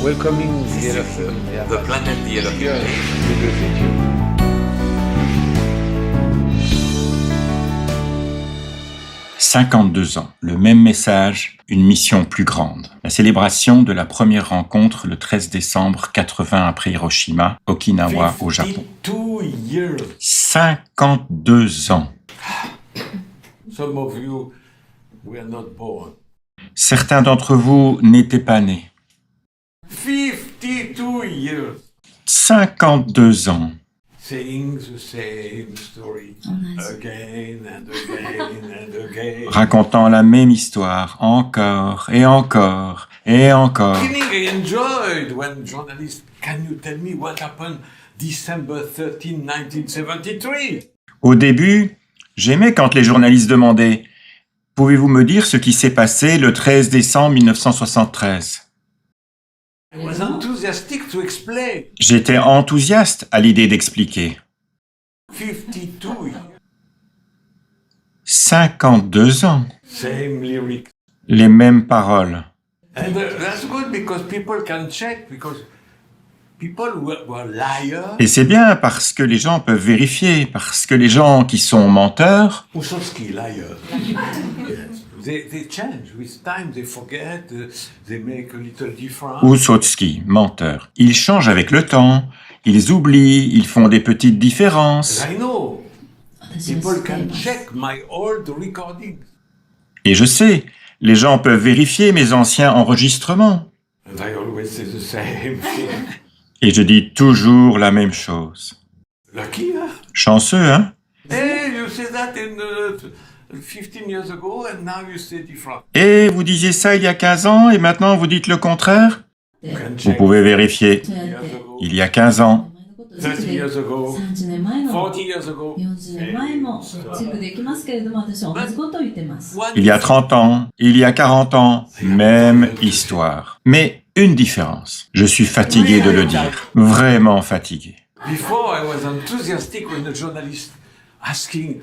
welcoming the The planet the elephant. Yes, we will visit you. 52 ans, le même message, une mission plus grande. La célébration de la première rencontre le 13 décembre 80 après Hiroshima, Okinawa au Japon. 52 years. 52 ans. Some of you were not born. Certains d'entre vous n'étaient pas nés. 52 years. 52 ans. Saying the same story again and again and again. Racontant la même histoire, encore et encore et encore. I enjoyed when journalists, can you tell me what happened December 13, 1973? Au début, j'aimais quand les journalistes demandaient « Pouvez-vous me dire ce qui s'est passé le 13 décembre 1973 ?» I was enthusiastic to explain. J'étais enthousiaste à l'idée d'expliquer. 52 years. 52 ans, Same lyrics. les mêmes paroles. And that's good because people can check, because people were liars. Et c'est bien parce que les gens peuvent vérifier, parce que les gens qui sont menteurs, Usovsky, liar. Yes. They change with time, they forget, they make a little difference. ou Sotsky, menteurs, ils changent avec le temps, ils oublient, ils font des petites différences. I know. People can check my old recordings. Et je sais, les gens peuvent vérifier mes anciens enregistrements. And I always say the same thing. Et je dis toujours la même chose. Lucky, huh? Chanceux, hein? Hey, you said that in 15 years ago and now you say different. Et vous disiez ça il y a 15 ans et maintenant vous dites le contraire? You can Vous check pouvez vérifier. years ago, Il y a 15 ans, 30 years ago, 30年前の 40 years ago. 40年前もチェックできますけれども、私は同じことを言ってます。 One il y a 30 ans, il y a 40 ans, même histoire. Mais une différence. Je suis fatigué de le dire. Vraiment fatigué. Before I was enthusiastic when the journalist asking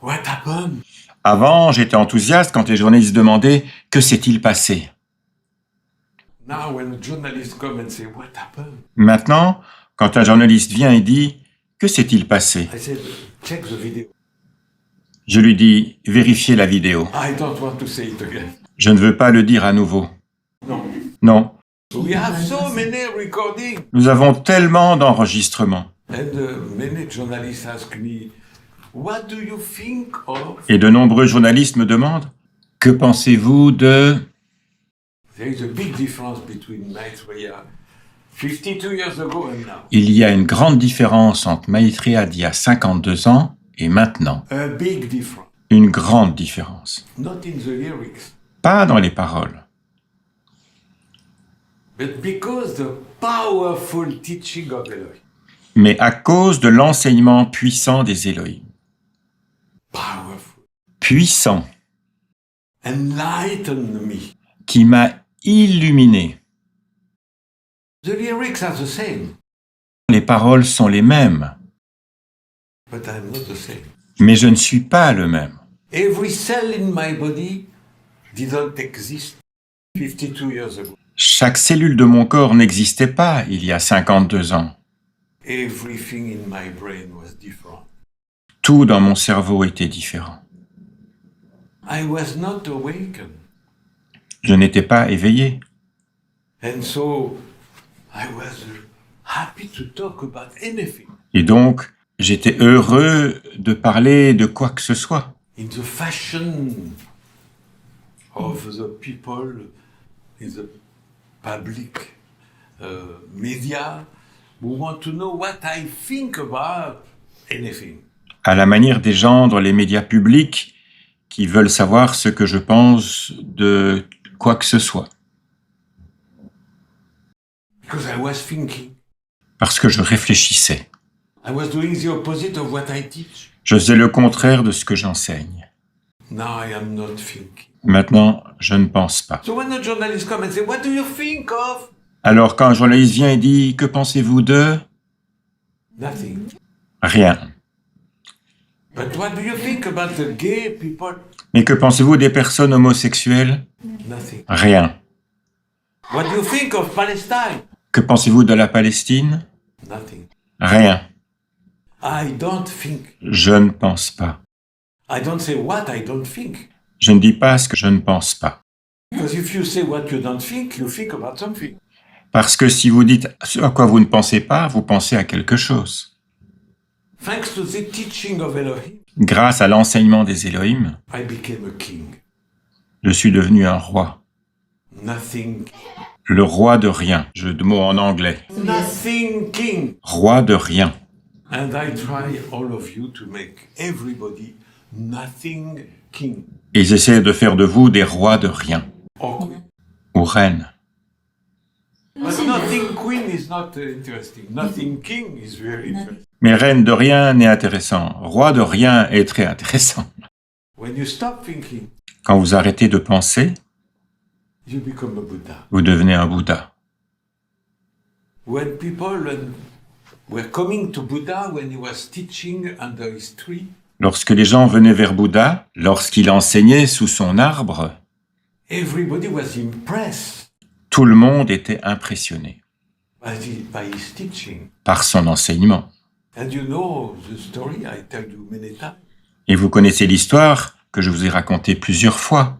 what happened. Avant, j'étais enthousiaste quand les journalistes demandaient « Que s'est-il passé ?» Now when the journalist come and say what happened, Maintenant, quand un journaliste vient et dit « Que s'est-il passé ?» I said check the video. Je lui dis « Vérifiez la vidéo. I don't want to say it again. Je ne veux pas le dire à nouveau. No. » Non, We have so many recordings. nous avons tellement d'enregistrements. And many journalists ask me, what do you think of? Et de nombreux journalistes me demandent « Que pensez-vous de… » There is a big difference between Maitreya 52 years ago and now. Il y a une grande différence entre Maitreya d'il y a 52 ans et maintenant. A big difference. Une grande différence. Not in the lyrics, Pas dans les paroles, but because the powerful teaching of Elohim. mais à cause de l'enseignement puissant des Elohim. Powerful. Puissant, Enlighten me. qui m'a illuminé. The lyrics are the same, Les paroles sont les mêmes, but I'm not the same. mais je ne suis pas le même. Every cell in my body didn't exist 52 years ago. Chaque cellule de mon corps n'existait pas il y a 52 ans. Everything in my brain was different. Tout dans mon cerveau était différent. I was not awakened. Je n'étais pas éveillé. And so I was happy to talk about anything Et donc, j'étais heureux de parler de quoi que ce soit. in the fashion of the people in the public media who want to know what I think about anything. À la manière des gens dans les médias publics qui veulent savoir ce que je pense de quoi que ce soit. Because I was thinking. Parce que je réfléchissais. I was doing the opposite of what I teach. Je faisais le contraire de ce que j'enseigne. Now I am not thinking. Maintenant, je ne pense pas. So when the journalists come and say, what do you think of? Alors quand un journaliste vient et dit « Que pensez-vous de ?» Nothing. Rien. But what do you think about the gay people? Mais que pensez-vous des personnes homosexuelles? Nothing. Rien. What do you think of Palestine? Que pensez-vous de la Palestine? Nothing. Rien. I don't think. Je ne pense pas. I don't say what I don't think. Je ne dis pas ce que je ne pense pas. Because if you say what you don't think, you think about something. Parce que si vous dites ce à quoi vous ne pensez pas, vous pensez à quelque chose. Thanks to the teaching of Elohim, Grâce à l'enseignement des Elohim, I became a king. je suis devenu un roi. Nothing. Le roi de rien. Jeu de mots en anglais. Nothing king. Roi de rien. And I try all of you to make everybody nothing king. Et j'essaie de faire de vous des rois de rien. Or queen. Ou reines. But nothing queen is not interesting. Nothing king is very interesting. Mais reine de rien n'est intéressant. Roi de rien est très intéressant. When you stop thinking, Quand vous arrêtez de penser, you become a Buddha. vous devenez un Bouddha. When people were coming to Buddha when he was teaching under his tree, Lorsque les gens venaient vers Bouddha, lorsqu'il enseignait sous son arbre, everybody was impressed tout le monde était impressionné by his teaching. par son enseignement. And you know the story I tell you many times. Et vous connaissez l'histoire que je vous ai racontée plusieurs fois.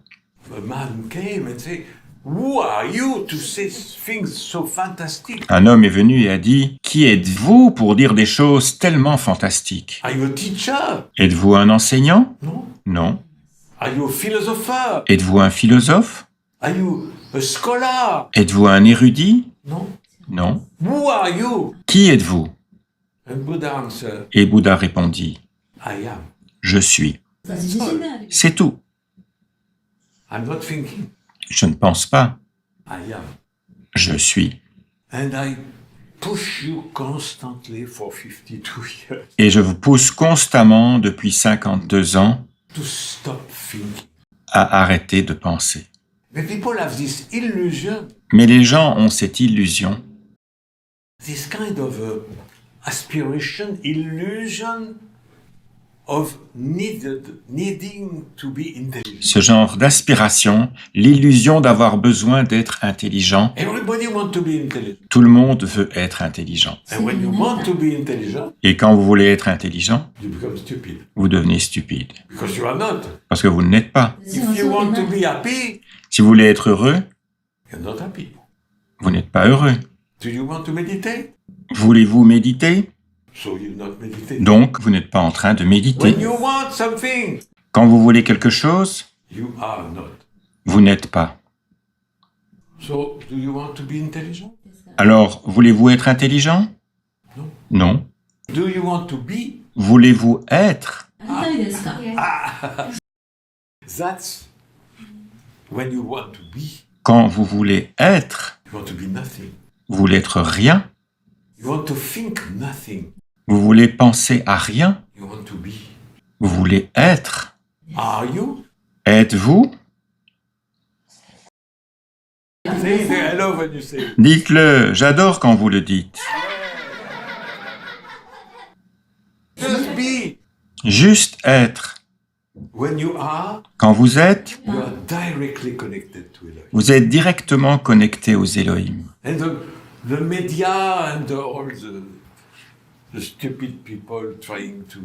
A man came and said, "Who are you to say things so fantastic? Un homme est venu et a dit « Qui êtes-vous pour dire des choses tellement fantastiques? Are you a teacher? Êtes-vous un enseignant? No. Non. Are you a philosopher? Êtes-vous un philosophe? Are you a scholar? Êtes-vous un érudit? No. Non. Who are you?" Qui êtes-vous? And Buddha answered, Et Bouddha répondit "I am. « Je suis. 自信である。」C'est tout. I'm not thinking. Je ne pense pas. I am. Je suis. And I push you constantly for 52 years Et je vous pousse constamment depuis 52 ans to stop thinking. à arrêter de penser. But people have this illusion, Mais les gens ont cette illusion, this kind of aspiration, illusion of needing to be intelligent. ce genre d'aspiration, l'illusion d'avoir besoin d'être intelligent. Everybody wants to be intelligent. Tout le monde veut être intelligent. And when you want to be intelligent, Et quand vous voulez être intelligent, you become stupid. vous devenez stupide. Because you are not. Parce que vous ne l'êtes pas. If If you want to be happy, Si vous voulez être heureux, you're not happy. vous n'êtes pas heureux. Do you want to meditate? Voulez-vous méditer? So you're not meditating. Donc, vous n'êtes pas en train de méditer. When you want something, Quand vous voulez quelque chose, you are not. vous n'êtes pas. So do you want to be intelligent? Alors, voulez-vous être intelligent? Non. Do you want to be? Voulez-vous être? ありたいですか？ That's when you want to be. Quand vous voulez être, You want to be nothing. vous voulez être rien. You want to think nothing. Vous voulez penser à rien. You want to be. Vous voulez être. Are you? Êtes-vous? Say it. I love when you say it. Dites-le, j'adore quand vous le dites. Just be. Juste être. When you are, Quand vous êtes, you are directly connected to Elohim. vous êtes directement connecté aux Elohim. And the media and all the stupid people trying to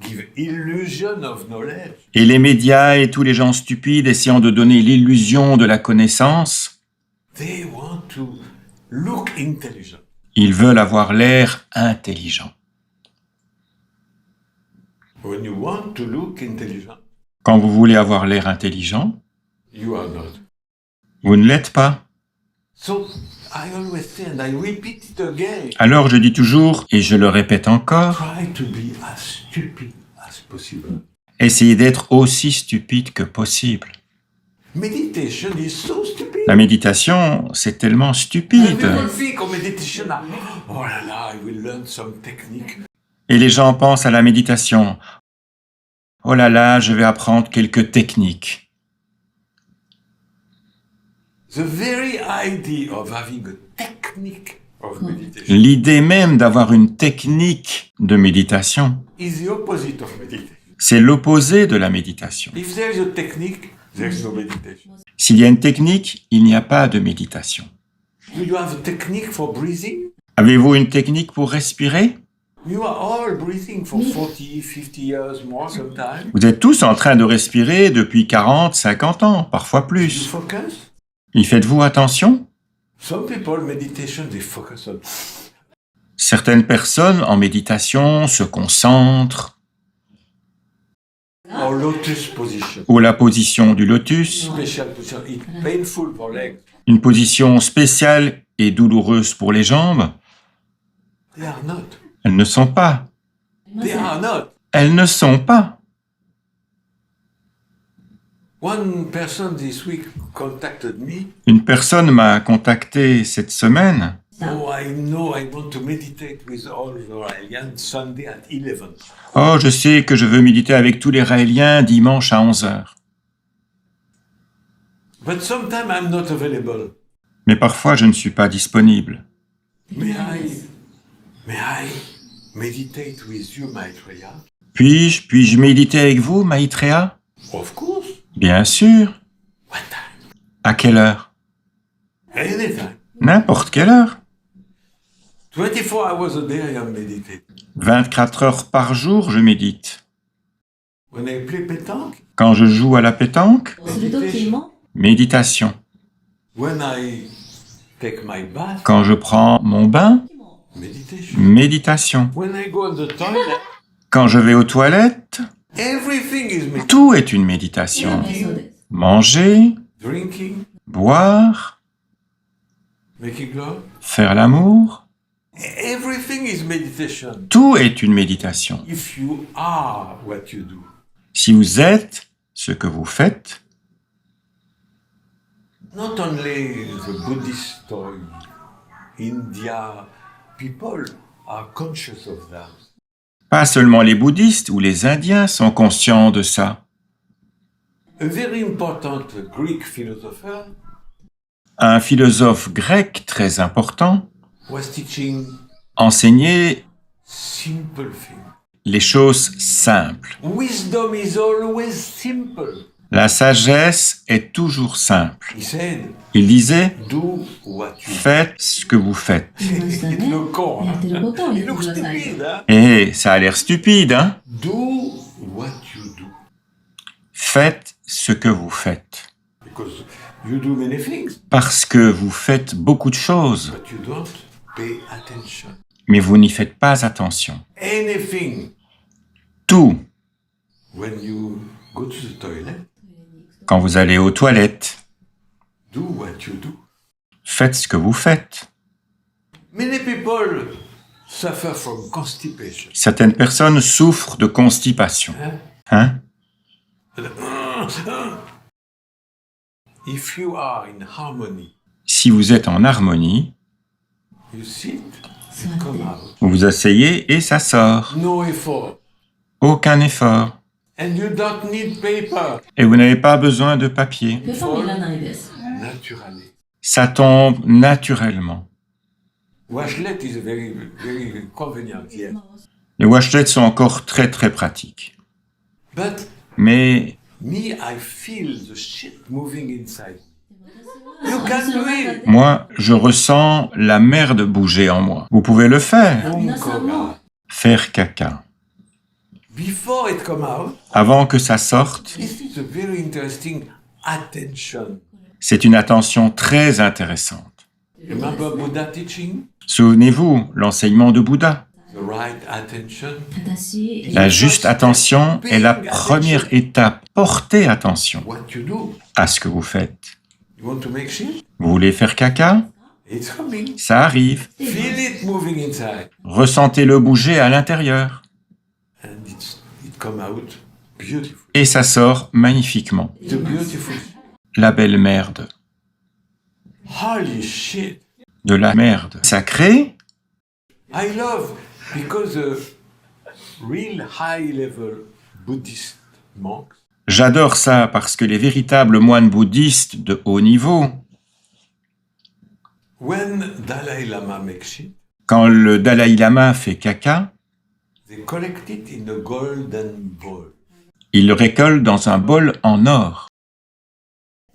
give illusion of knowledge. Et les médias et tous les gens stupides essayant de donner l'illusion de la connaissance, They want to look intelligent. ils veulent avoir l'air intelligent. When you want to look intelligent, Quand vous voulez avoir l'air intelligent, you are not. vous ne l'êtes pas. So I always say, and I repeat it again, Alors je dis toujours, et je le répète encore, try to be as stupid as possible. essayez d'être aussi stupide que possible. Meditation is so stupid. La méditation, c'est tellement And stupide. people think of meditation, oh là là, I will learn some technique. Et les gens pensent à la méditation. Oh là là, je vais apprendre quelques techniques. The very idea of having a technique of meditation L'idée même d'avoir une technique de méditation, is the opposite of meditation. c'est l'opposé de la méditation. If there is a technique, there's no meditation. S'il y a une technique, il n'y a pas de méditation. Do you have a technique for breathing? Avez-vous une technique pour respirer? You are all breathing for 40, 50 years more sometimes. Vous êtes tous en train de respirer depuis 40, 50 ans, parfois You plus. focus? Y faites-vous attention? Some people meditation, they focus on Certaines personnes en méditation se concentrent or lotus position. ou la position du lotus, Special position. It's painful for legs. une position spéciale et douloureuse pour les jambes. They are not. Elles ne sont pas. They are not. Elles ne sont pas. One person this week contacted me. Une personne m'a contacté cette semaine. Oh, I know I want to meditate with all the Raelians Sunday at 11. Oh, je sais que je veux méditer avec tous les Raéliens dimanche à 11h. But sometimes I'm not available. Mais parfois, je ne suis pas disponible. May I meditate with you, Maitreya? Puis-je méditer avec vous, Maitreya? Of course. Bien sûr. What time? À quelle heure? Anytime. N'importe quelle heure. 24 hours a day I am meditating. 24 heures par jour, je médite. When I play pétanque, Quand je joue à la pétanque, するときも méditation. when I take my bath, Quand je prends mon bain, meditation. méditation. When I go on the toilet, Quand je vais aux toilettes, everything is meditation. tout est une méditation. そうです。 Manger, Drinking, boire, making love, faire l'amour, everything is meditation. tout est une méditation. If you are what you do. Si vous êtes ce que vous faites, Not only the Buddhist or India people are conscious of that. pas seulement les bouddhistes ou les indiens sont conscients de ça. A very important Greek philosopher Un philosophe grec très important was teaching enseignait simple things. les choses simples. Wisdom is always simple. La sagesse est toujours simple. He said, Il disait, do what you do. faites ce que vous faites. 言いました It ね。 look cool, やってることを huh? 言 It ってく looks ださい。 stupid, huh? Eh, ça a l'air stupide, hein? Do what you do. Faites ce que vous faites. Because you do many things, Parce que vous faites beaucoup de choses, but you don't pay attention. mais vous n'y faites pas attention. Anything. Tout, When you go to the toilet, quand vous allez aux toilettes, do what you do. faites ce que vous faites. Many people suffer from constipation. Certaines personnes souffrent de constipation. Hein? If you are in harmony, Si vous êtes en harmonie, you sit, 座 it っ come て out. vous vous asseyez et ça sort. No effort. Aucun effort. And you don't need paper. Et vous n'avez pas besoin de papier. ペーパーもいらないです。 Naturally. Ça tombe naturellement. Washlet is very, very convenient here. Les washlets sont encore très très pratiques. But Mais me, I feel the shit moving inside. You can do it. moi, je ressens la merde bouger en moi. Vous pouvez le faire. Umkoga. Faire caca. Before it come out, Avant que ça sorte, this is a very interesting attention. c'est une attention très intéressante. Remember Buddha teaching? Souvenez-vous, l'enseignement de Bouddha. The right attention. 正しい。 La juste attention est la première étape. Portez attention What you do. à ce que vous faites. You want to make shit? Vous voulez faire caca? It's coming. Ça arrive. Feel it moving inside. Ressentez-le bouger à l'intérieur. And it come out beautiful. Et ça sort magnifiquement. It's a beautiful. La belle merde. Holy shit. De la merde sacrée. I love because real high level Buddhist monks, J'adore ça parce que les véritables moines bouddhistes de haut niveau, when Dalai Lama makes shit, quand le Dalai Lama fait caca, they collect it in a golden bowl. il le récolte dans un bol en or.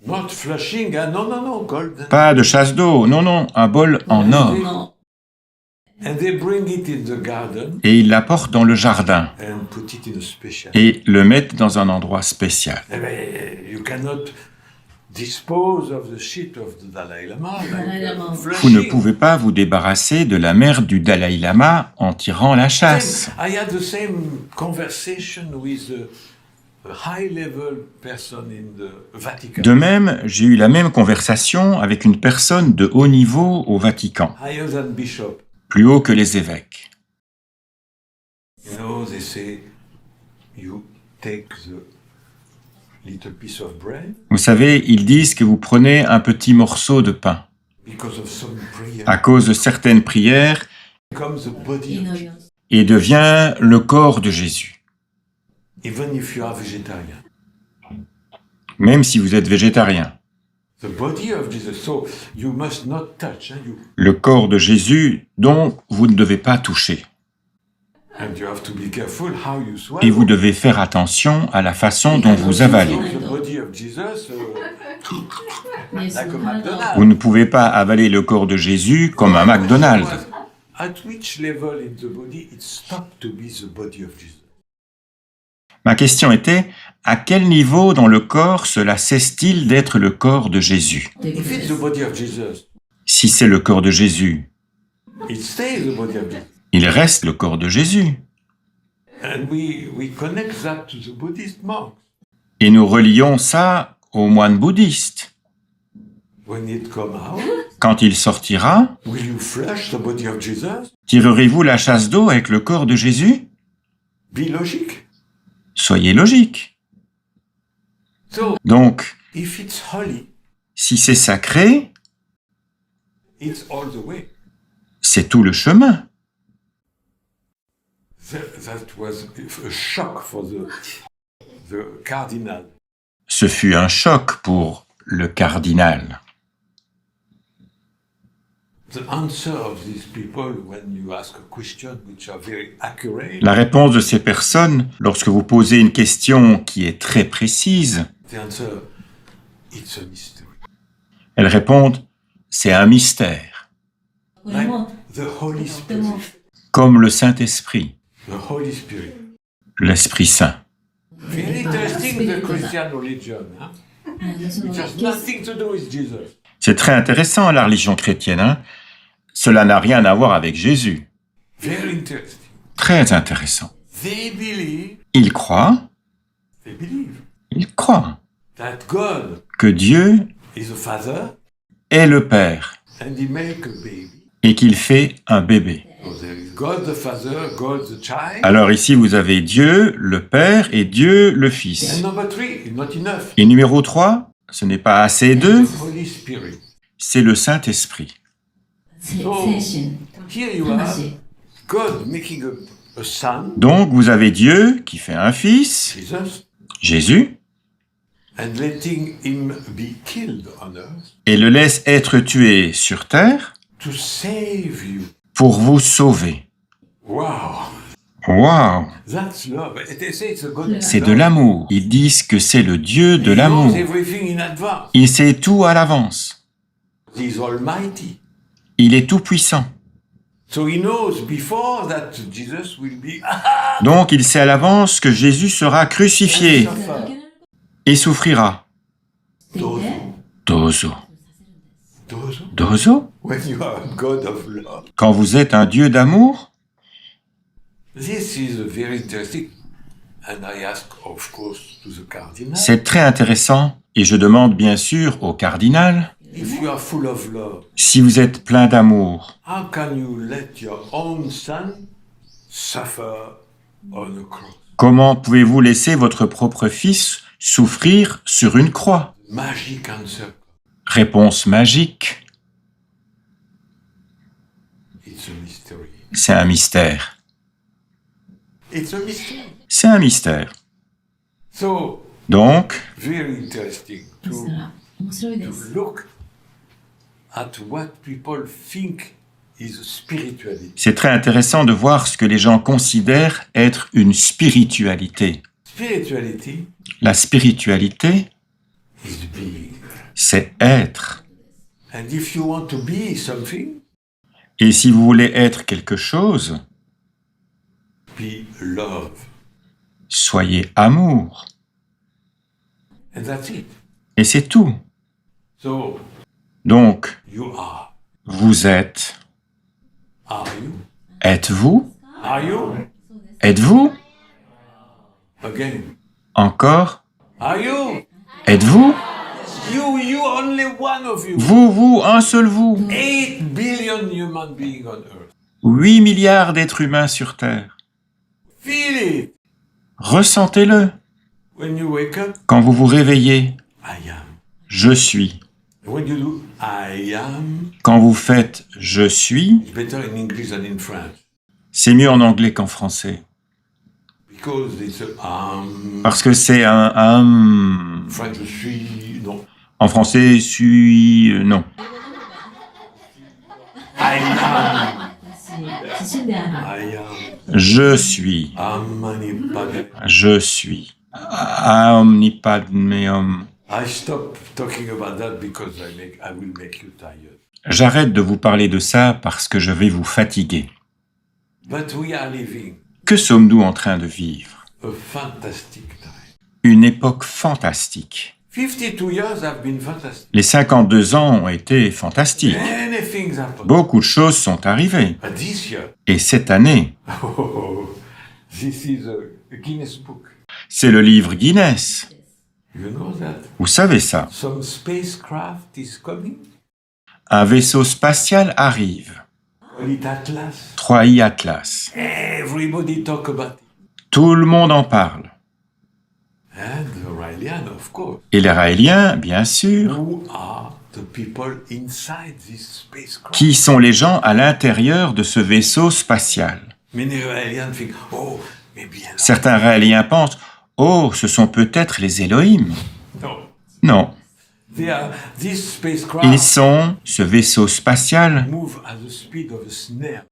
Not flushing, no, gold. Pas de chasse d'eau, non, non, un bol en or. Non. And they bring it in the garden Et ils l'apportent dans le jardin and put it in a special. et le mettent dans un endroit spécial. You cannot dispose of the shit of the Dalai Lama. Dalai Lama. Vous ne pouvez pas vous débarrasser de la mère du Dalai Lama en tirant la chasse. I had the same conversation with a high-level person in the Vatican. De même, j'ai eu la même conversation avec une personne de haut niveau au Vatican, Higher than bishop. plus haut que les évêques. You know, they say, you take the little piece of bread Vous savez, ils disent que vous prenez un petit morceau de pain. because of some prayer, À cause de certaines prières, becomes the body of Jesus. et devient le corps de Jésus. Even if you are vegetarian. Même si vous êtes végétarien. The body of Jesus. So you must not touch. Le corps de Jésus, dont vous ne devez pas toucher. And you have to be careful how you swallow. Et vous devez faire attention à la façon dont vous avalez. The body of Jesus, Mais like a c'est McDonald's. Vous ne pouvez pas avaler le corps de Jésus comme un McDonald's. At which level in the body it stopped to be the body of Jesus? Ma question était, à quel niveau dans le corps cela cesse-t-il d'être le corps de Jésus? If it's the body of Jesus, Si c'est le corps de Jésus, it stays the body of Jesus. il reste le corps de Jésus. And we connect that to the Buddhist monks. Et nous relions ça aux moines bouddhistes. When it come out, Quand il sortira, will you flush the body of Jesus? tirerez-vous la chasse d'eau avec le corps de Jésus? Be logic. Soyez logique. So Donc, if it's holy, si c'est sacré, it's all the way. c'est tout le chemin. That was a shock for the cardinal. Ce fut un choc pour le cardinal. The answer of these people when you ask a question which are very accurate, La réponse de ces personnes, lorsque vous posez une question qui est très précise, the answer, it's a mystery. elles répondent « c'est un mystère これも The Holy とても Spirit. », comme le Saint-Esprit, The Holy Spirit. l'Esprit Saint. Very interesting, the Christian religion. Huh? その It has nothing to do with Jesus. C'est très intéressant, la religion chrétienne. Hein? Cela n'a rien à voir avec Jésus. Very interesting. Très intéressant. They believe Ils croient that God que Dieu is a father est le Père and he make a baby. et qu'il fait un bébé. So there is God the father, God the child. Alors ici, vous avez Dieu, le Père, et Dieu, le Fils. And number 3, not enough. Et numéro 3, ce n'est pas assez d'eux, The Holy Spirit. c'est le Saint-Esprit. 精神 Here you have 話 God making a son, Donc, vous avez Dieu qui fait un Fils, Jesus, Jésus, and letting him be killed on earth et le laisse être tué sur terre to save you. pour vous sauver. Wow, Waouh! that's love. They say it's a God. C'est de l'amour. Ils disent que c'est le Dieu de He l'amour. knows everything in advance. Il sait tout à l'avance. He's almighty. Il est tout-puissant. So he knows before that Jesus will be Donc, il sait à l'avance que Jésus sera crucifié et souffrira. って言って Dozo. Dozo. Dozo? When you are a God of love. Quand vous êtes un Dieu d'amour? This is very interesting. And I ask, of course, to the cardinal, C'est très intéressant et je demande bien sûr au cardinal, if you are full of love, si vous êtes plein d'amour, how can you let your own son suffer on a cross? comment pouvez-vous laisser votre propre fils souffrir sur une croix? Magic answer. Réponse magique, It's a mystery. c'est un mystère. It's a mystery. C'est un mystère. So, Donc, very interesting そし to たら面白いで to す look at what people think is spirituality. c'est très intéressant de voir ce que les gens considèrent être une spiritualité. Spirituality La spiritualité, is big. c'est être. And if you want to be something, Et si vous voulez être quelque chose, be love. soyez amour. And that's it. Et c'est tout. So, Donc, you are. vous êtes. Are you? Êtes-vous? Are you? Êtes-vous? Again. Encore? Are you? Êtes-vous? You, only one of you. Vous, un seul vous. 8 billion human beings on earth. 8 milliards d'êtres humains sur Terre. Feel it. Ressentez-le. When you wake up, Quand vous vous réveillez, I am. je suis. When you do, I am. Quand vous faites je suis, It's better in English than in French. c'est mieux en anglais qu'en français. Because it's Parce que c'est un French, je suis. Non. en français, suis. Non. I am. 自信である。 I am. Je suis. Amanipadme. Je suis. Omnipadmeum. I stop talking about that because I will make you tired. J'arrête de vous parler de ça parce que je vais vous fatiguer. But we are living Que sommes-nous en train de vivre? a fantastic time. Une époque fantastique. 52 years have been fantastic. Les 52 ans ont été fantastiques. Many things happened. Beaucoup de choses sont arrivées. But this year, Et cette année, this is a Guinness Book. c'est le livre Guinness. You know that? Vous savez ça. Some spacecraft is coming. Un vaisseau spatial arrive. Call it Atlas. 3i Atlas. Everybody talk about it. Tout le monde en parle. And the Raelian, of course. Et les Raéliens, bien sûr. Who are the people inside this spacecraft? Qui sont les gens à l'intérieur de ce vaisseau spatial? Many Raelians think, oh, maybe Allah. Certains Raéliens pensent « Oh, ce sont peut-être les Elohim. No. » Non, They are, this ils spacecraft sont, ce vaisseau spatial, move at the speed of a snare.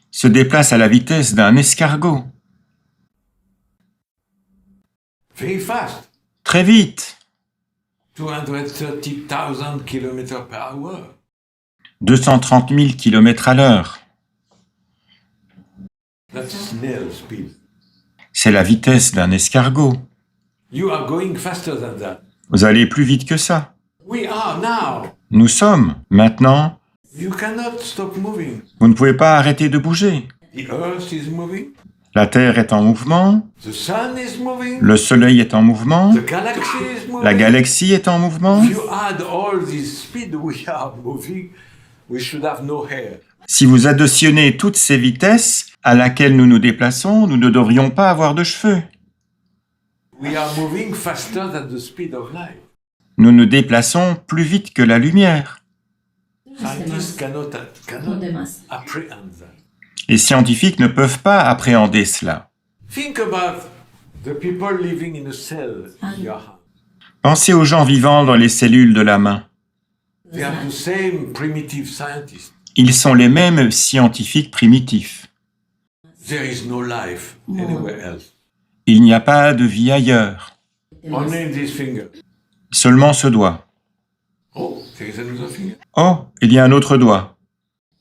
se déplace à la vitesse d'un escargot. Very fast. Très vite, 230,000 km per hour. 230 000 km à l'heure. That's snail speed. C'est la vitesse d'un escargot. You are going faster than that. Vous allez plus vite que ça. We are now. Nous sommes, maintenant, You cannot stop moving. vous ne pouvez pas arrêter de bouger. The earth is moving. La Terre est en mouvement, The sun is moving. le Soleil est en mouvement, The galaxy is moving. la galaxie est en mouvement. If you add all this speed we are moving, we should have no hair. Si vous additionnez toutes ces vitesses à laquelle nous nous déplaçons, nous ne devrions pas avoir de cheveux. We are moving faster than the speed of light. Nous nous déplaçons plus vite que la lumière. してま Scientists す。 cannot 飛んでます。 apprehend that. Les scientifiques ne peuvent pas appréhender cela. Think about the people living in a cell in your hand. Pensez aux gens vivant dans les cellules de la main. They are the same primitive scientists. Ils sont les mêmes scientifiques primitifs. There is no life anywhere else. Il n'y a pas de vie ailleurs, 出ます Only in this finger. seulement ce doigt. Oh, there is another finger. Oh, il y a un autre doigt.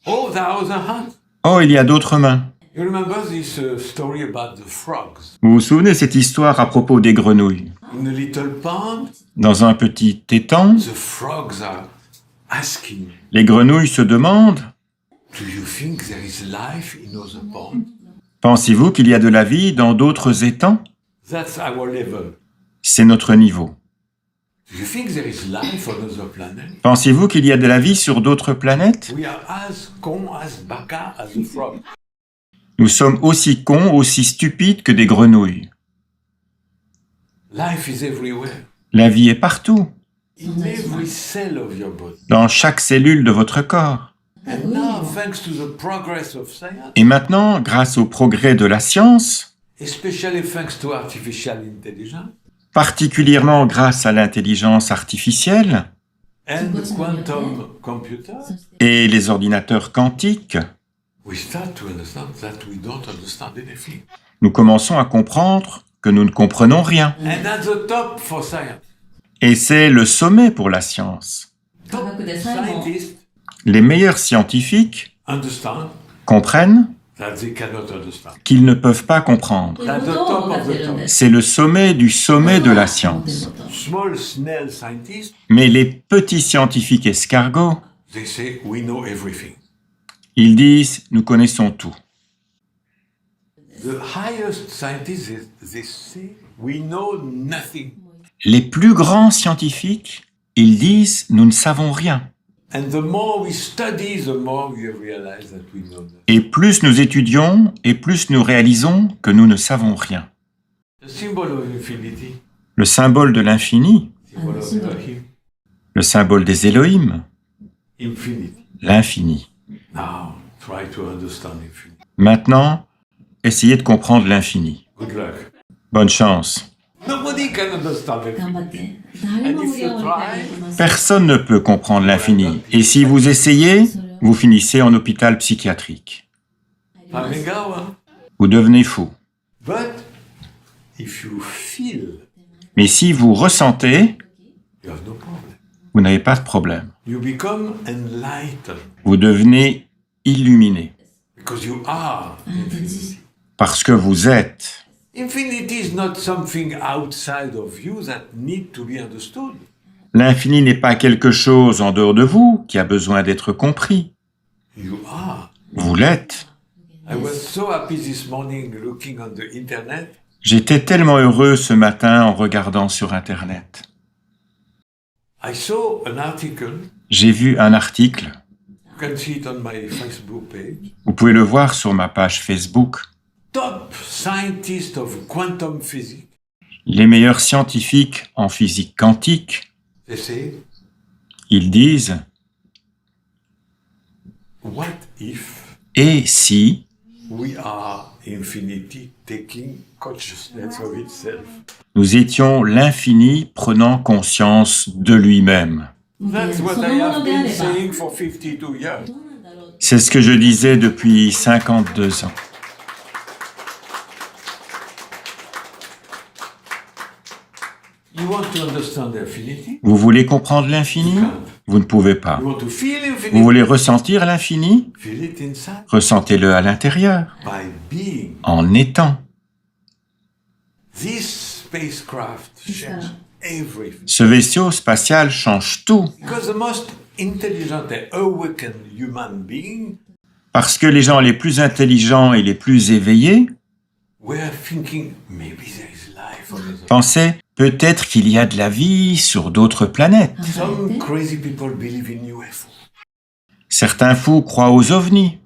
Oh, there are other hands. Oh, il y a d'autres mains. You remember this story about the frogs? Vous vous souvenez de cette histoire à propos des grenouilles? In a little pond, Dans un petit étang, the frogs are asking, les grenouilles se demandent « do you think there is life in other ponds? Pensez-vous qu'il y a de la vie dans d'autres étangs? That's our level. C'est notre niveau. Do you think there is life on other planets? Pensez-vous qu'il y a de la vie sur d'autres planètes? We are as con, as baka as the frog. Nous sommes aussi cons, aussi stupides que des grenouilles. Life is everywhere. La vie est partout, In every cell of your body. dans chaque cellule de votre corps. And now, thanks to the progress of science, Et maintenant, grâce au progrès de la science, especially thanks to artificial intelligence particulièrement grâce à l'intelligence artificielle and the quantum computer, そして et les ordinateurs quantiques, we start to understand that we don't understand anything. nous commençons à comprendre que nous ne comprenons rien. And at the top for science, Et c'est le sommet pour la science. Top scientists Les meilleurs scientifiques understand comprennent that they cannot understand. qu'ils ne peuvent pas comprendre. ということを分かっているんです。 C'est le sommet du sommet de la science. Small snail scientists, Mais les petits scientifiques escargots, they say we know everything. ils disent « nous connaissons tout ». The highest scientists, they say we know nothing. Les plus grands scientifiques, ils disent « nous ne savons rien ». And the more we study, the more we realize that we know nothing. Et plus nous étudions, et plus nous réalisons que nous ne savons rien. The symbol of infinity, Le symbole de l'infini, symbol of Elohim, le symbole des Elohim, infinity. l'infini. Now, try to understand infinity. Maintenant, essayez de comprendre l'infini. Good luck. Bonne chance. Nobody can understand 頑張っ infinity. て。誰も無限を理解できません。 Personne ne peut comprendre l'infini. Et si vous essayez, vous finissez en hôpital psychiatrique. Paregawa. Vous devenez fou. But if you feel, Mais si vous ressentez, you have no problem. vous n'avez pas de problème. You become enlightened Vous devenez illuminé. because you are infinity. Parce que vous êtes. Infinity is not something outside of you that need to be understood. L'infini n'est pas quelque chose en dehors de vous qui a besoin d'être compris. You are. Vous l'êtes. I was so happy this morning looking on the internet. J'étais tellement heureux ce matin en regardant sur Internet. I saw an article. J'ai vu un article, You can see it on my Facebook page. vous pouvez le voir sur ma page Facebook. Top scientist of quantum physics. Les meilleurs scientifiques en physique quantique, They say, ils disent what if « Et si we are infinity taking consciousness of itself? nous étions l'infini prenant conscience de lui-même » That's what そ I のも have のであ been れば。 saying for 52 years. どうなんだろう。 C'est ce que je disais depuis 52 ans. You want to understand infinity? Vous voulez comprendre l'infini? Vous ne pouvez pas. You want to feel Vous infinity? voulez ressentir l'infini? Feel it inside Ressentez-le à l'intérieur, by being. en étant. This spacecraft changes everything. Ce vaisseau spatial change tout, Because the most intelligent and awakened human being parce que les gens les plus intelligents et les plus éveillés were thinking maybe there is life on other. pensaient peut-être qu'il y a de la vie sur d'autres planètes. Some crazy people believe in UFO, Certains fous croient aux ovnis,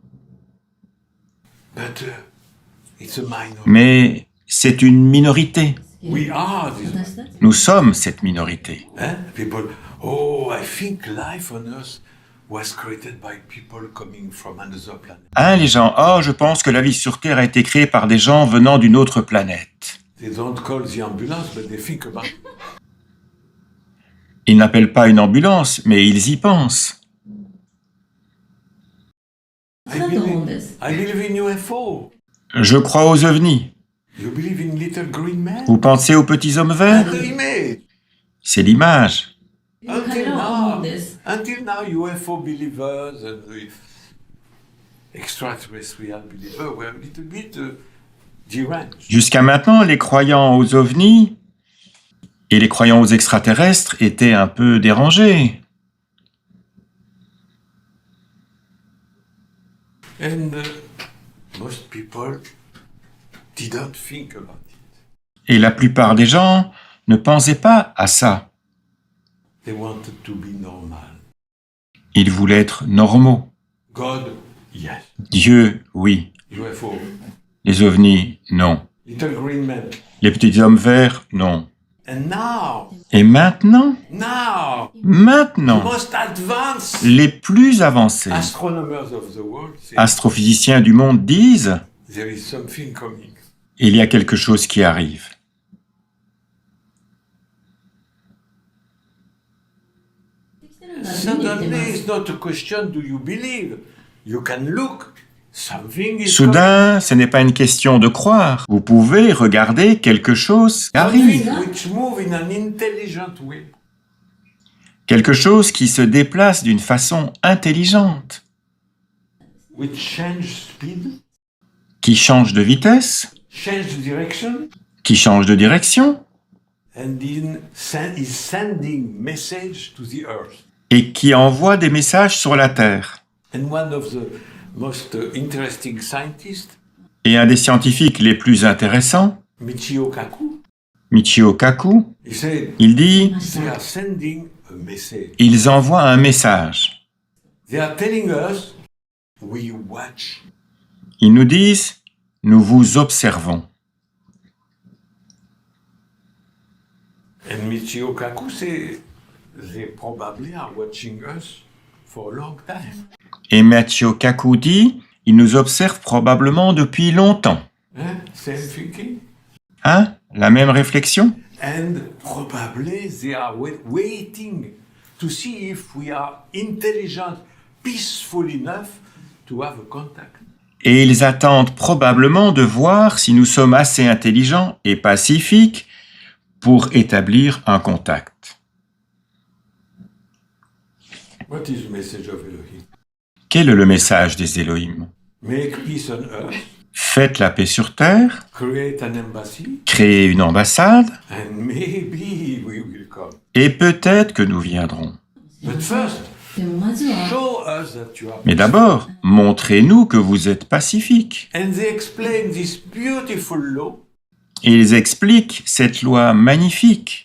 but it's a minority. mais c'est une minorité. We are this. 私たち Nous sommes cette minorité. Eh? People, oh, I think life on Earth was created by people coming from another planet. Hein, les gens, oh, je pense que la vie sur Terre a été créée par des gens venant d'une autre planète. They don't call the ambulance, but they think about it. Ils n'appellent pas une ambulance, mais ils y pensent. I だと思うん believe, です。 I believe in UFO. Je crois aux ovnis. You believe in little green men? Vous pensez aux petits hommes verts? The image. C'est l'image. 彼らは思うんです。 Until now, UFO believers and the extraterrestrial believers were a little bit deranged. Jusqu'à maintenant, les croyants aux ovnis et les croyants aux extraterrestres étaient un peu dérangés. And most people didn't think about it. Et la plupart des gens ne pensaient pas à ça. They wanted to be normal. Ils voulaient être normaux. God, yes. Dieu, oui. UFO. Les ovnis, non. Little green men. Les petits hommes verts, non. And now, Et maintenant, the the most advanced les plus avancés astronomers of the world say astrophysiciens du monde disent there is something coming. il y a quelque chose qui arrive. Suddenly, it's not a question, do you believe? You can look. Something is Soudain, ce n'est pas une question de croire. Vous pouvez regarder quelque chose qui coming. arrive. Something which move in an intelligent way. quelque chose qui se déplace d'une façon intelligente, which change speed, qui change de vitesse, change direction, qui change de direction, and is sending message to the Earth. et qui envoie des messages sur la Terre. And one of the most interesting scientists, Et un des scientifiques les plus intéressants, Michio Kaku, Michio Kaku, he said il dit they are sending a message. « Ils envoient un message. They are telling us we watch. Ils nous disent « Nous vous observons. And Michio Kaku say they probably are watching us for a long time. » Et Michio Kaku dit « Ils nous observent probablement depuis longtemps. Hein? Same thinking. » Hein? La même réflexion? And probably they are waiting to see if we are intelligent, peaceful enough to have a contact. Et ils attendent probablement de voir si nous sommes assez intelligents et pacifiques pour établir un contact. What is the message of Elohim? Quel est le message des Elohim? Make peace on earth, Faites la paix sur terre, create an embassy, créez une ambassade, and maybe we will come. et peut-être que nous viendrons. But first, でもまずは show us that you are Mais d'abord, montrez-nous que vous êtes pacifique. And they explain this beautiful law Et ils expliquent cette loi magnifique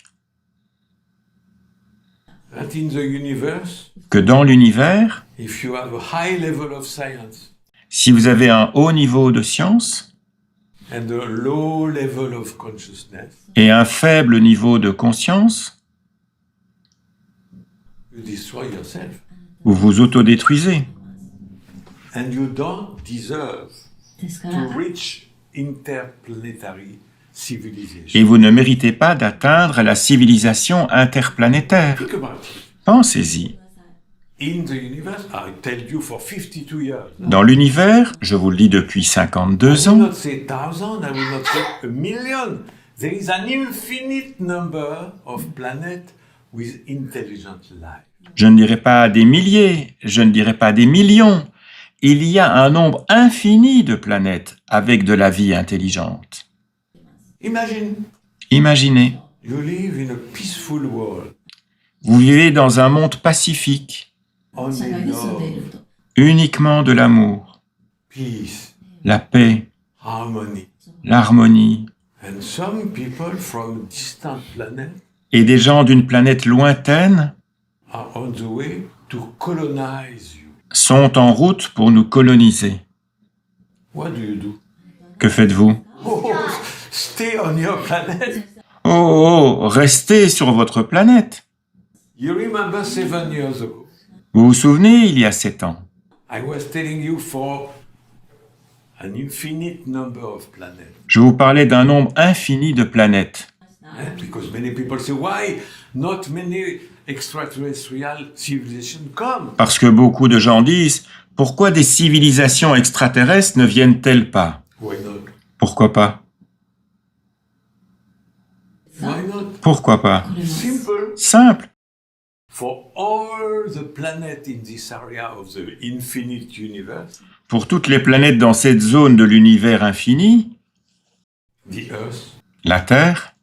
that in the universe, que dans l'univers, if you have a high level of science si vous avez un haut niveau de science and a low level of consciousness, et un faible niveau de conscience, you destroy yourself. vous vous autodétruisez. And you don't deserve ですか to ら reach interplanetary Et civilization. vous ne méritez pas d'atteindre la civilisation interplanétaire. Think about it. Pensez-y. In the universe, I tell you for 52 years. Dans l'univers, je vous le dis depuis I 52 will ans, not say thousand, I will not say a million. There is an infinite number of planets with intelligent life. je ne dirai pas des milliers, je ne dirai pas des millions. Il y a un nombre infini de planètes avec de la vie intelligente. Imagine Imaginez, you live in a peaceful world. vous vivez dans un monde pacifique, 社 Only 会に住んでい love, ると uniquement de l'amour, peace, la paix, harmony. l'harmonie, And some people from distant planets et des gens d'une planète lointaine are on the way to colonize you. sont en route pour nous coloniser. What do you do? Que faites-vous? Oh, stay on your planet. Oh, restez sur votre planète. You remember 7 years ago, Vous vous souvenez, il y a 7 ans, I was telling you for an infinite number of planets. je vous parlais d'un nombre infini de planètes. Because many people say, why not many extraterrestrial civilizations come? Parce que beaucoup de gens disent, pourquoi des civilisations extraterrestres ne viennent-elles pas? Why not? Pourquoi pas? Why not? Pourquoi pas? これも Simple. Simple. For all the planets in this area of the infinite universe, Pour toutes les planètes dans cette zone de l'univers infini, the Earth la Terre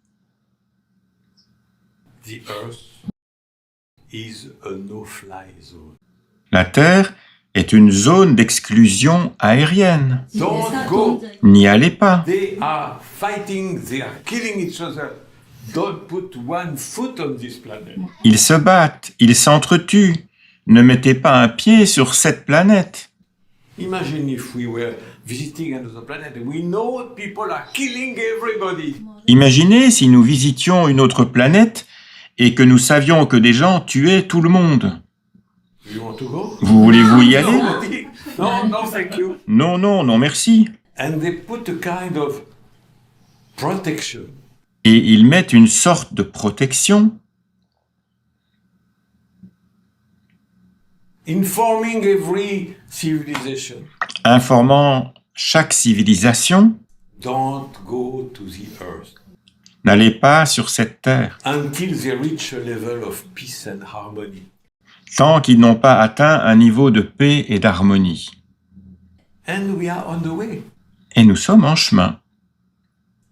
is a no-fly zone. La Terre est une zone d'exclusion aérienne. Don't さ go. 飛んで N'y allez pas. They are fighting, they are killing each other. Don't put one foot on this planet. Ils se battent, ils s'entretuent. Ne mettez pas un pied sur cette planète. Imagine if we were visiting another planet and we know people are killing everybody. Imaginez si nous visitions une autre planète et que nous savions que des gens tuaient tout le monde. You want to go? Vous voulez-vous y aller? No, no, thank you. Non, non, non, merci. And they put a kind of protection. Et ils mettent une sorte de protection Informing every civilization. informant chaque civilisation Don't go to the Earth. n'allez pas sur cette terre until they reach a level of peace and harmony. tant qu'ils n'ont pas atteint un niveau de paix et d'harmonie. And we are on the way. Et nous sommes en chemin.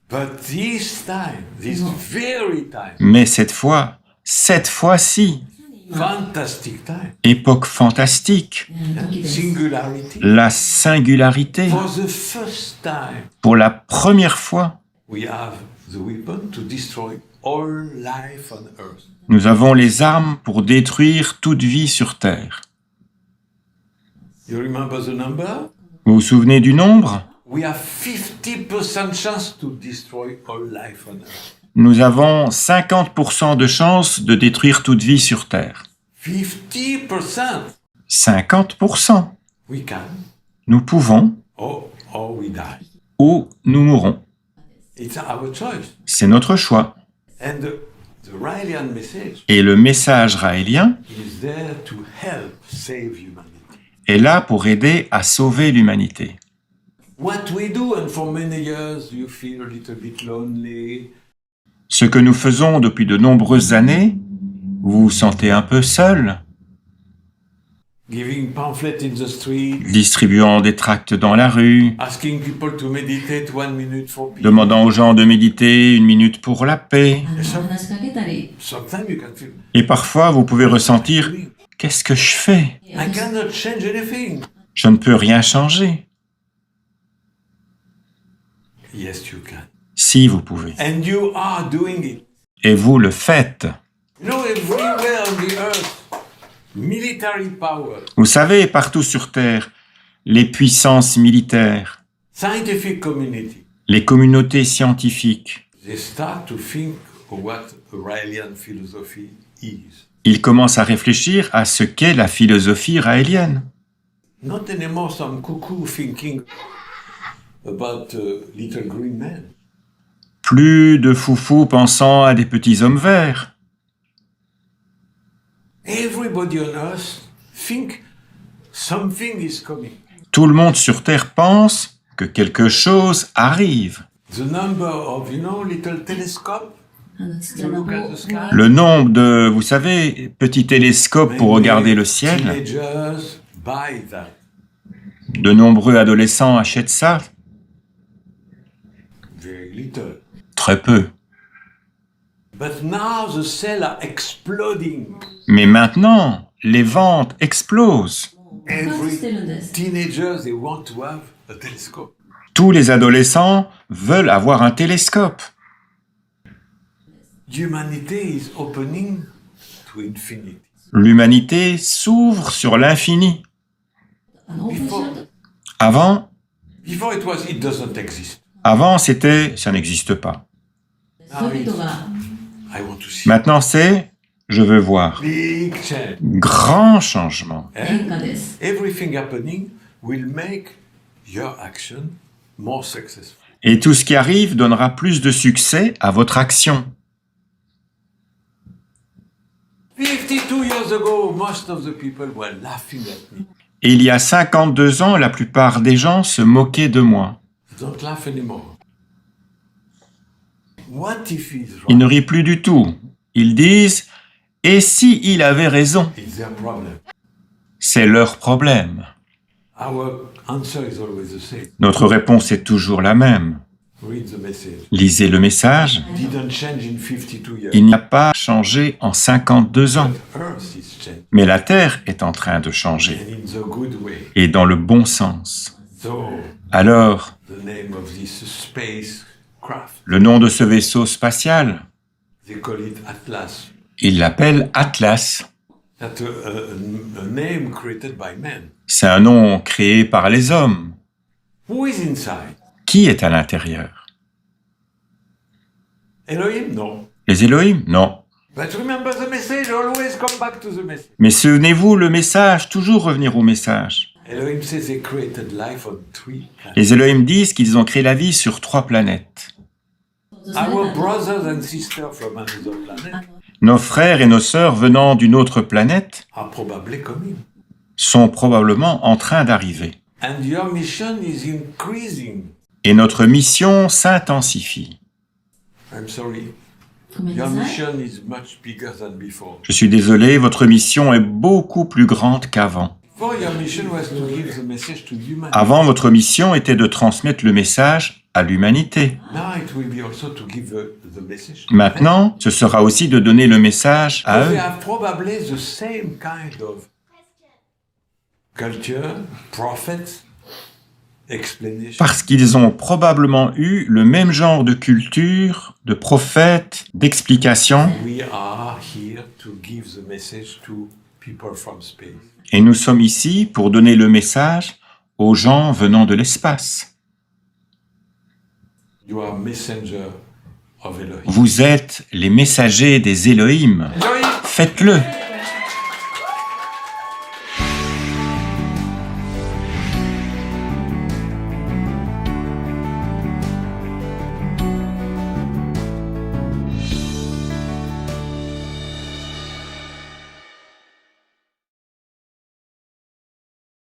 But this time, this very time, Mais cette fois-ci, fantastic time, époque fantastique, 時です。 singularity, la singularité, for the first time, pour la première fois, we have the weapon to destroy all life on earth. nous avons les armes pour détruire toute vie sur Terre. You remember the number? Vous vous souvenez du nombre ? We have 50% chance to destroy all life on earth. Nous avons 50% de chance de détruire toute vie sur Terre. 50%. 50%. We can, Nous pouvons or we die. ou nous mourrons. It's our choice. C'est notre choix. And the Raelian message Et le message raélien is there to help save humanity. est là pour aider à sauver l'humanité. What we do, and for many years you feel a little bit lonely. Ce que nous faisons depuis de nombreuses années, vous vous sentez un peu seul, Giving pamphlets in the street, distribuant des tracts dans la rue, asking people to meditate 1 minute for peace. demandant aux gens de méditer 1 minute pour la paix. 話しかけたり、 Sometimes you can feel, Et parfois, vous pouvez ressentir « Qu'est-ce que je fais ? I cannot change anything. Je ne peux rien changer. Yes, you can. » Si vous pouvez. And you are doing it. Et vous le faites. You know, everywhere on the earth, military power, Vous savez, partout sur Terre, les puissances militaires, scientific community, les communautés scientifiques, they start to think what Raelian philosophy is. ils commencent à réfléchir à ce qu'est la philosophie raélienne. Not anymore some cuckoo thinking about little green men. Plus de foufous pensant à des petits hommes verts. Everybody on earth think something is coming. Tout le monde sur Terre pense que quelque chose arrive. The number of, little telescope, ちっちゃ you な look at the 棒 sky. Le nombre de, vous savez, petits télescopes pour regarder le ciel, Teenagers buy that. de nombreux adolescents achètent ça, Very little. très peu. But now the cells are exploding. Mais maintenant, les ventes explosent. 爆発してるんです。 Teenagers, they want to have a telescope. Tous les adolescents veulent avoir un télescope. Humanity is opening to infinity. L'humanité s'ouvre sur l'infini. オープンしようと。 Avant, It doesn't exist. c'était, ça n'existe pas. 人々が I want to see. Maintenant, c'est, je veux voir. Big change. Grand changement. 変化です。 Everything happening will make your action more successful. Et tout ce qui arrive donnera plus de succès à votre action. 52 years ago, most of the people were laughing at me. Et il y a 52 ans, la plupart des gens se moquaient de moi. Don't laugh anymore. What if he's Ils ne right? rient plus du tout. Ils disent « Et si il avait raison ?» It's their problem. C'est leur problème. Our answer is always the same. Notre réponse est toujours la même. Read the message. Lisez le message. Didn't change in 52 years. Il n'y a pas changé en 52 ans. Earth is changing. Mais la Terre est en train de changer. And in the good way. Et dans le bon sens. So, Alors, the name of this spacecraft, le nom de ce vaisseau spatial, they call it Atlas. il l'appelle Atlas. That's a name created by men. C'est un nom créé par les hommes. Who is inside? Qui est à l'intérieur? Elohim? No. Les Elohim? Non. But remember the message, always come back to the message. Mais souvenez-vous, le message, toujours revenir au message. Elohim says they created life on 3 planets. Les Elohim disent qu'ils ont créé la vie sur 3 planètes. Our brothers and sisters from another planet Nos frères et nos sœurs venant d'une autre planète are probably coming. sont probablement en train d'arriver. And your mission is increasing. Et notre mission s'intensifie. I'm sorry. ごめん Your なさい。 mission is much bigger than before. Je suis désolé, votre mission est beaucoup plus grande qu'avant. Before, your mission was to give the message to humanity. Avant, votre mission était de transmettre le message à l'humanité. Now it will be also to give the message. Maintenant, ce sera aussi de donner le message à Because eux. they have probably the same kind of culture, prophets, explanation. Parce qu'ils ont probablement eu le même genre de culture, de prophètes, d'explications, We are here to give the message to people from space. et nous sommes ici pour donner le message aux gens venant de l'espace. You are messenger of Elohim. Vous êtes les messagers des Elohim. Enjoy it! Faites-le.